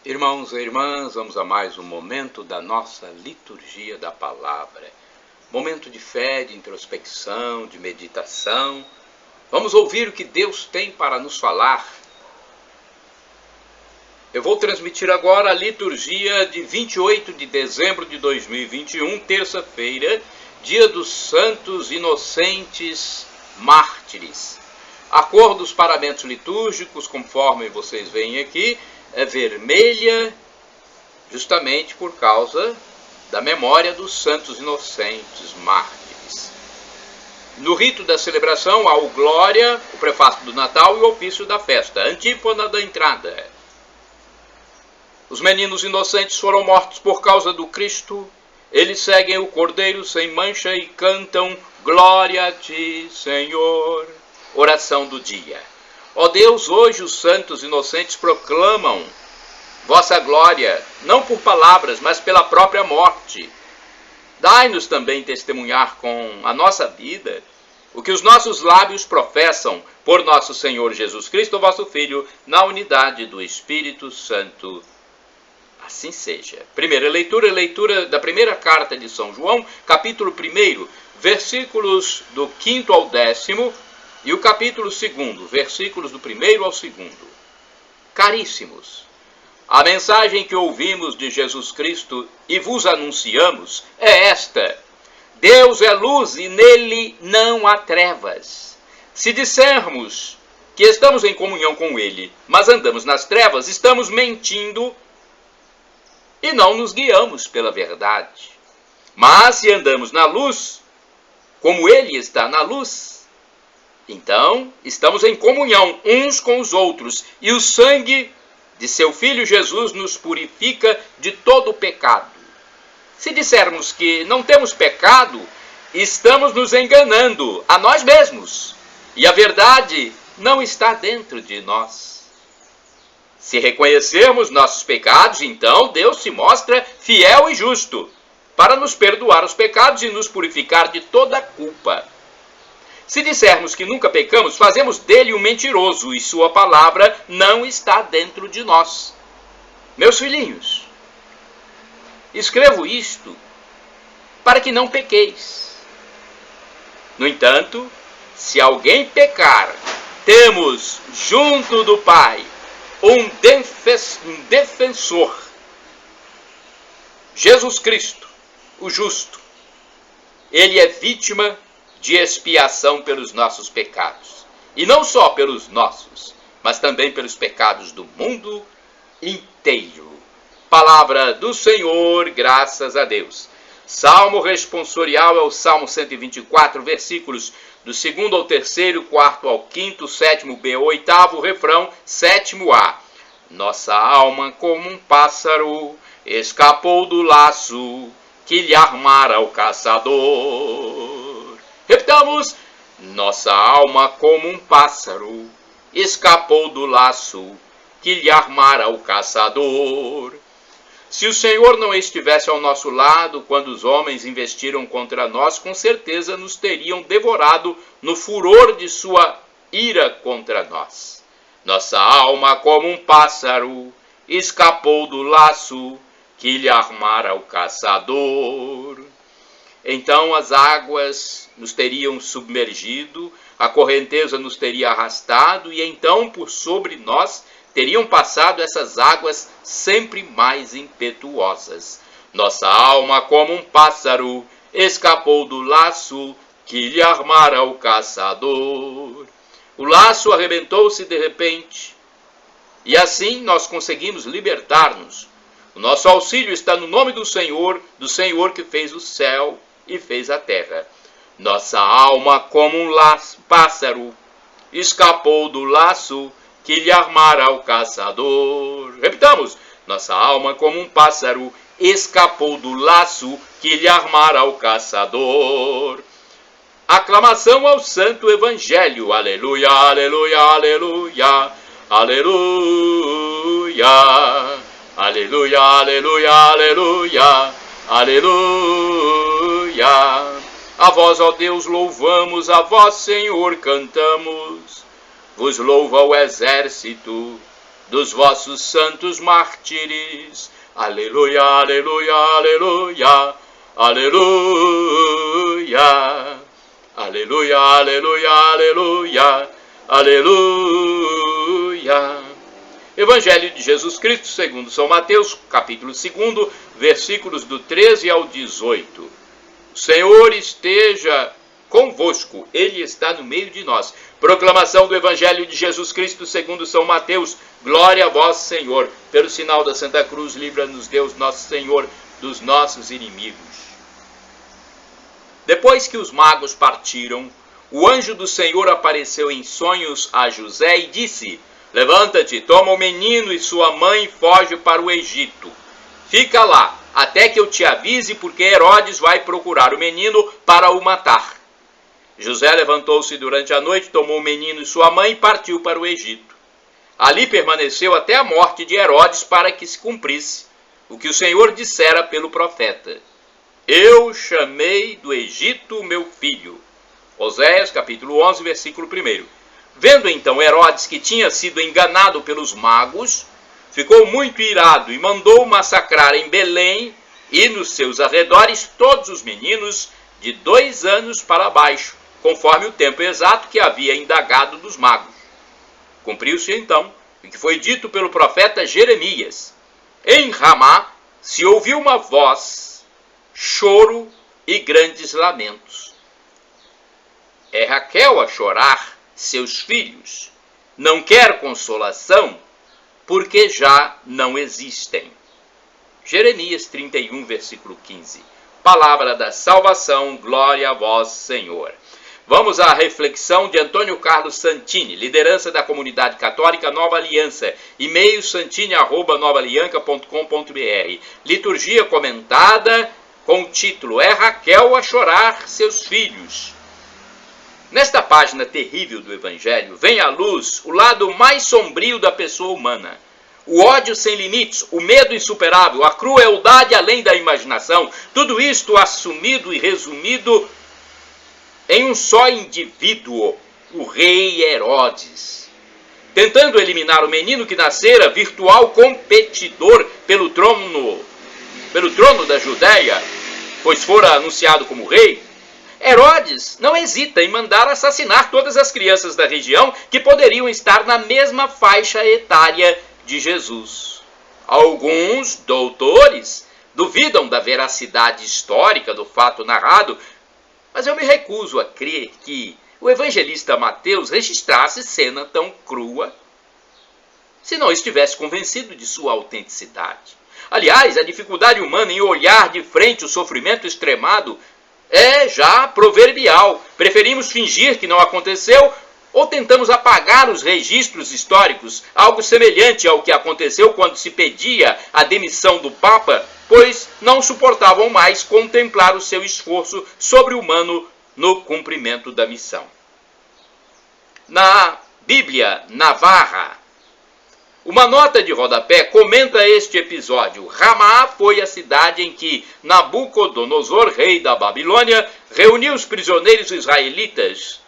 Irmãos e irmãs, vamos a mais um momento da nossa liturgia da palavra. Momento de fé, de introspecção, de meditação. Vamos ouvir o que Deus tem para nos falar. Eu vou transmitir agora a liturgia de 28 de dezembro de 2021, terça-feira, dia dos Santos Inocentes Mártires. A cor dos paramentos litúrgicos, conforme vocês veem aqui, é vermelha, justamente por causa da memória dos santos inocentes mártires. No rito da celebração há o Glória, o prefácio do Natal e o ofício da festa, a antífona da entrada. Os meninos inocentes foram mortos por causa do Cristo, eles seguem o Cordeiro sem mancha e cantam Glória a ti, Senhor. Oração do dia. Ó Deus, hoje os santos inocentes proclamam vossa glória, não por palavras, mas pela própria morte. Dai-nos também testemunhar com a nossa vida o que os nossos lábios professam por nosso Senhor Jesus Cristo, vosso Filho, na unidade do Espírito Santo. Assim seja. Primeira leitura, leitura da primeira carta de São João, capítulo 1, versículos do 5º ao 10º, e o capítulo 2, versículos do 1º ao 2º. Caríssimos, a mensagem que ouvimos de Jesus Cristo e vos anunciamos é esta: Deus é luz e nele não há trevas. Se dissermos que estamos em comunhão com ele, mas andamos nas trevas, estamos mentindo e não nos guiamos pela verdade. Mas se andamos na luz, como ele está na luz, então, estamos em comunhão uns com os outros, e o sangue de seu Filho Jesus nos purifica de todo o pecado. Se dissermos que não temos pecado, estamos nos enganando a nós mesmos, e a verdade não está dentro de nós. Se reconhecermos nossos pecados, então Deus se mostra fiel e justo, para nos perdoar os pecados e nos purificar de toda a culpa. Se dissermos que nunca pecamos, fazemos dele um mentiroso e sua palavra não está dentro de nós. Meus filhinhos, escrevo isto para que não pequeis. No entanto, se alguém pecar, temos junto do Pai um defensor, Jesus Cristo, o justo. Ele é vítima de expiação pelos nossos pecados. E não só pelos nossos, mas também pelos pecados do mundo inteiro. Palavra do Senhor, graças a Deus. Salmo responsorial é o Salmo 124, versículos do 2º ao 3º, 4º ao 5º, 7º B, 8º refrão, 7º A. Nossa alma como um pássaro escapou do laço que lhe armara o caçador. Repitamos: nossa alma como um pássaro escapou do laço que lhe armara o caçador. Se o Senhor não estivesse ao nosso lado quando os homens investiram contra nós, com certeza nos teriam devorado no furor de sua ira contra nós. Nossa alma como um pássaro escapou do laço que lhe armara o caçador. Então as águas nos teriam submergido, a correnteza nos teria arrastado, e então por sobre nós teriam passado essas águas sempre mais impetuosas. Nossa alma, como um pássaro, escapou do laço que lhe armara o caçador. O laço arrebentou-se de repente, e assim nós conseguimos libertar-nos. O nosso auxílio está no nome do Senhor que fez o céu e fez a terra. Nossa alma, como um pássaro, escapou do laço que lhe armara o caçador. Repitamos: nossa alma, como um pássaro, escapou do laço que lhe armara o caçador. Aclamação ao Santo Evangelho. Aleluia, aleluia, aleluia, aleluia, aleluia, aleluia, aleluia, aleluia. A vós, ó Deus, louvamos, a vós, Senhor, cantamos. Vos louva o exército dos vossos santos mártires. Aleluia, aleluia, aleluia, aleluia. Aleluia, aleluia, aleluia, aleluia. Evangelho de Jesus Cristo segundo São Mateus, capítulo 2, versículos do 13 ao 18. O Senhor esteja convosco, Ele está no meio de nós. Proclamação do Evangelho de Jesus Cristo segundo São Mateus. Glória a vós, Senhor. Pelo sinal da Santa Cruz, livra-nos Deus nosso Senhor dos nossos inimigos. Depois que os magos partiram, o anjo do Senhor apareceu em sonhos a José e disse: levanta-te, toma o menino e sua mãe e foge para o Egito. Fica lá, até que eu te avise, porque Herodes vai procurar o menino para o matar. José levantou-se durante a noite, tomou o menino e sua mãe e partiu para o Egito. Ali permaneceu até a morte de Herodes, para que se cumprisse o que o Senhor dissera pelo profeta: eu chamei do Egito meu filho. Oséias, capítulo 11, versículo 1. Vendo então Herodes que tinha sido enganado pelos magos, ficou muito irado e mandou massacrar em Belém e nos seus arredores todos os meninos de 2 anos para baixo, conforme o tempo exato que havia indagado dos magos. Cumpriu-se então o que foi dito pelo profeta Jeremias: em Ramá se ouviu uma voz, choro e grandes lamentos. É Raquel a chorar seus filhos, não quer consolação, porque já não existem. Jeremias 31, versículo 15. Palavra da salvação, glória a vós, Senhor. Vamos à reflexão de Antônio Carlos Santini, liderança da comunidade católica Nova Aliança, e-mail santini@novaalianca.com.br. Liturgia comentada com o título: é Raquel a chorar seus filhos. Nesta página terrível do Evangelho, vem à luz o lado mais sombrio da pessoa humana. O ódio sem limites, o medo insuperável, a crueldade além da imaginação, tudo isto assumido e resumido em um só indivíduo, o rei Herodes. Tentando eliminar o menino que nascera, virtual competidor pelo trono da Judéia, pois fora anunciado como rei, Herodes não hesita em mandar assassinar todas as crianças da região que poderiam estar na mesma faixa etária de Jesus. Alguns doutores duvidam da veracidade histórica do fato narrado, mas eu me recuso a crer que o evangelista Mateus registrasse cena tão crua se não estivesse convencido de sua autenticidade. Aliás, a dificuldade humana em olhar de frente o sofrimento extremado é já proverbial. Preferimos fingir que não aconteceu ou tentamos apagar os registros históricos, algo semelhante ao que aconteceu quando se pedia a demissão do Papa, pois não suportavam mais contemplar o seu esforço sobre-humano no cumprimento da missão. Na Bíblia Navarra, uma nota de rodapé comenta este episódio. Ramá foi a cidade em que Nabucodonosor, rei da Babilônia, reuniu os prisioneiros israelitas.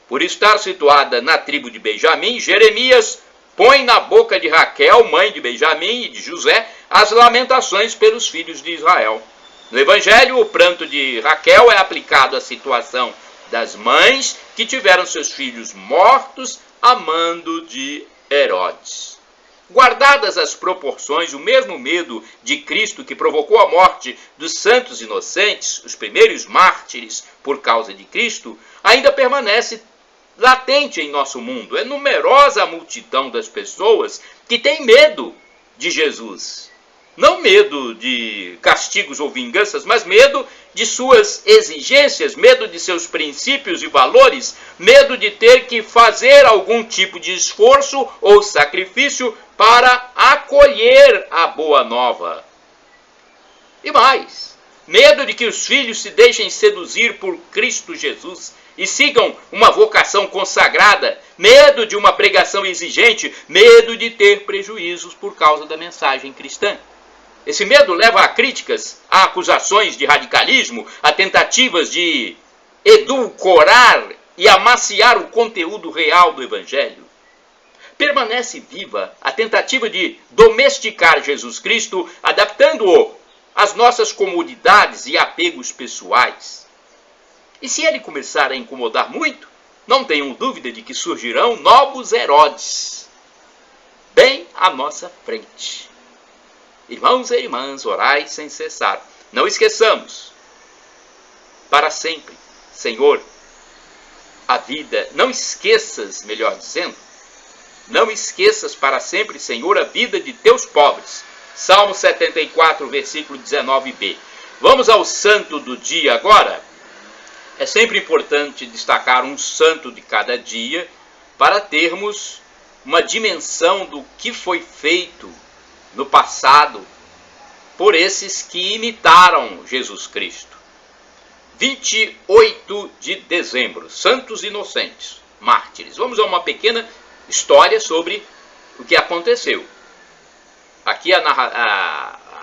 Por estar situada na tribo de Benjamim, Jeremias põe na boca de Raquel, mãe de Benjamim e de José, as lamentações pelos filhos de Israel. No Evangelho, o pranto de Raquel é aplicado à situação das mães que tiveram seus filhos mortos a mando de Herodes. Guardadas as proporções, o mesmo medo de Cristo que provocou a morte dos santos inocentes, os primeiros mártires por causa de Cristo, ainda permanece latente em nosso mundo. É numerosa a multidão das pessoas que tem medo de Jesus. Não medo de castigos ou vinganças, mas medo de suas exigências, medo de seus princípios e valores, medo de ter que fazer algum tipo de esforço ou sacrifício para acolher a boa nova. E mais, medo de que os filhos se deixem seduzir por Cristo Jesus e sigam uma vocação consagrada, medo de uma pregação exigente, medo de ter prejuízos por causa da mensagem cristã. Esse medo leva a críticas, a acusações de radicalismo, a tentativas de edulcorar e amaciar o conteúdo real do Evangelho. permanece viva a tentativa de domesticar Jesus Cristo, adaptando-o às nossas comodidades e apegos pessoais. E se ele começar a incomodar muito, não tenham dúvida de que surgirão novos Herodes, bem à nossa frente. Irmãos e irmãs, orai sem cessar. Não esqueçamos, para sempre, Senhor, a vida. Não esqueças, melhor dizendo, não esqueças para sempre, Senhor, a vida de teus pobres. Salmo 74, versículo 19b. Vamos ao santo do dia agora. É sempre importante destacar um santo de cada dia para termos uma dimensão do que foi feito no passado por esses que imitaram Jesus Cristo. 28 de dezembro, santos inocentes, mártires. Vamos a uma pequena história sobre o que aconteceu. Aqui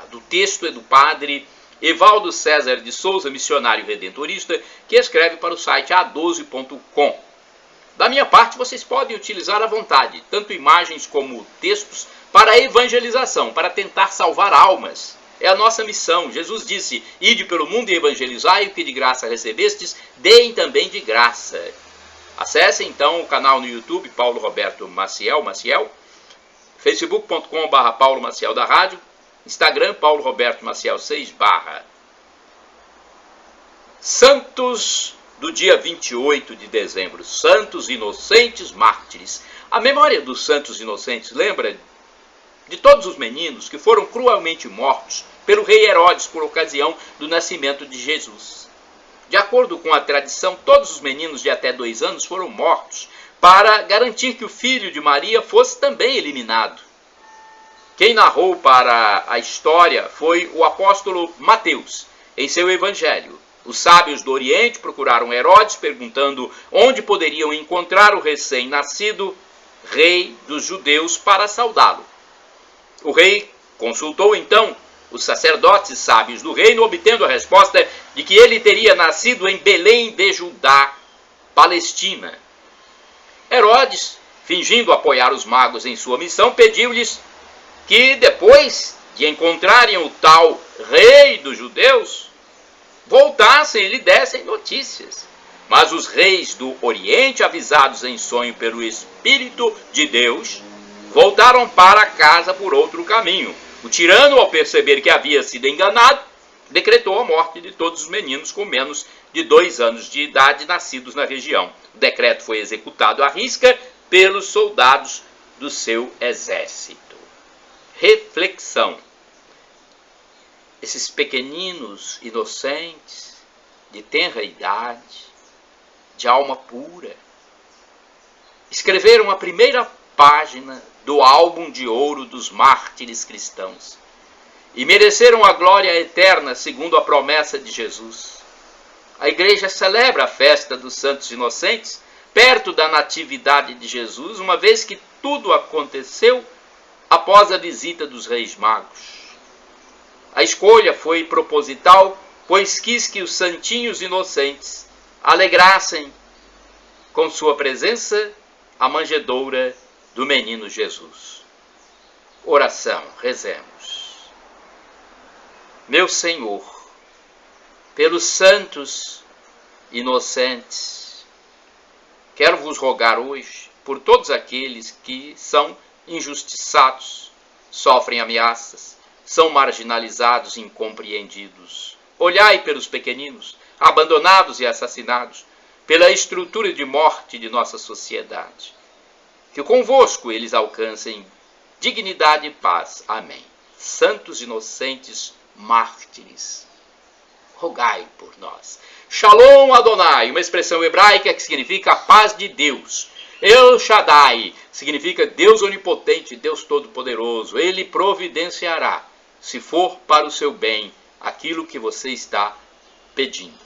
do texto é do padre Evaldo César de Souza, missionário redentorista, que escreve para o site a12.com. Da minha parte, vocês podem utilizar à vontade, tanto imagens como textos, para a evangelização, para tentar salvar almas. É a nossa missão. Jesus disse, ide pelo mundo e evangelizai, o que de graça recebestes, deem também de graça. Acessem então o canal no YouTube, Paulo Roberto Maciel, facebook.com/, Paulo Maciel da Rádio, Instagram, Paulo Roberto Maciel 6 /. Santos do dia 28 de dezembro, santos inocentes mártires. A memória dos santos inocentes lembra de todos os meninos que foram cruelmente mortos pelo rei Herodes por ocasião do nascimento de Jesus. De acordo com a tradição, todos os meninos de até 2 anos foram mortos para garantir que o filho de Maria fosse também eliminado. Quem narrou para a história foi o apóstolo Mateus, em seu evangelho. Os sábios do Oriente procuraram Herodes, perguntando onde poderiam encontrar o recém-nascido rei dos judeus para saudá-lo. O rei consultou então os sacerdotes sábios do reino, obtendo a resposta de que ele teria nascido em Belém de Judá, Palestina. Herodes, fingindo apoiar os magos em sua missão, pediu-lhes que depois de encontrarem o tal rei dos judeus, voltassem e lhe dessem notícias. Mas os reis do Oriente, avisados em sonho pelo Espírito de Deus, voltaram para casa por outro caminho. O tirano, ao perceber que havia sido enganado, decretou a morte de todos os meninos com menos de 2 anos de idade nascidos na região. O decreto foi executado à risca pelos soldados do seu exército. Reflexão. Esses pequeninos inocentes, de tenra idade, de alma pura, escreveram a primeira página do álbum de ouro dos mártires cristãos e mereceram a glória eterna segundo a promessa de Jesus. A igreja celebra a festa dos santos inocentes perto da natividade de Jesus, uma vez que tudo aconteceu após a visita dos reis magos. A escolha foi proposital, pois quis que os santinhos inocentes alegrassem com sua presença a manjedoura do menino Jesus. Oração, rezemos. Meu Senhor, pelos santos inocentes, quero vos rogar hoje por todos aqueles que são injustiçados, sofrem ameaças, são marginalizados e incompreendidos. Olhai pelos pequeninos, abandonados e assassinados, pela estrutura de morte de nossa sociedade. Que convosco eles alcancem dignidade e paz. Amém. Santos inocentes mártires, rogai por nós. Shalom Adonai, uma expressão hebraica que significa a paz de Deus. El Shaddai significa Deus onipotente, Deus todo-poderoso. Ele providenciará, se for para o seu bem, aquilo que você está pedindo.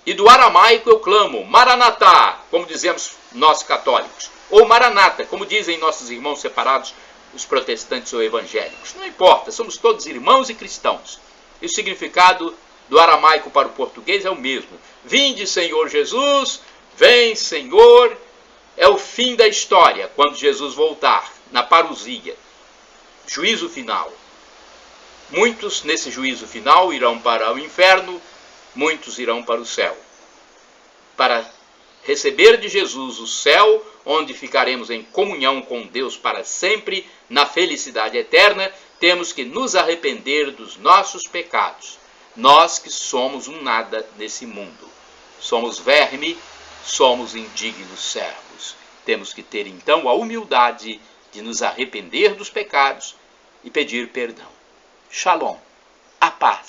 E do aramaico eu clamo, Maranatá, como dizemos nós católicos, ou Maranata, como dizem nossos irmãos separados, os protestantes ou evangélicos. Não importa, somos todos irmãos e cristãos. E o significado do aramaico para o português é o mesmo. Vinde, Senhor Jesus, vem, Senhor, é o fim da história, quando Jesus voltar, na parousia, juízo final. Muitos, nesse juízo final, irão para o inferno, muitos irão para o céu. Para receber de Jesus o céu, onde ficaremos em comunhão com Deus para sempre, na felicidade eterna, temos que nos arrepender dos nossos pecados. Nós que somos um nada nesse mundo. Somos verme, somos indignos servos. Temos que ter então a humildade de nos arrepender dos pecados e pedir perdão. Shalom, a paz.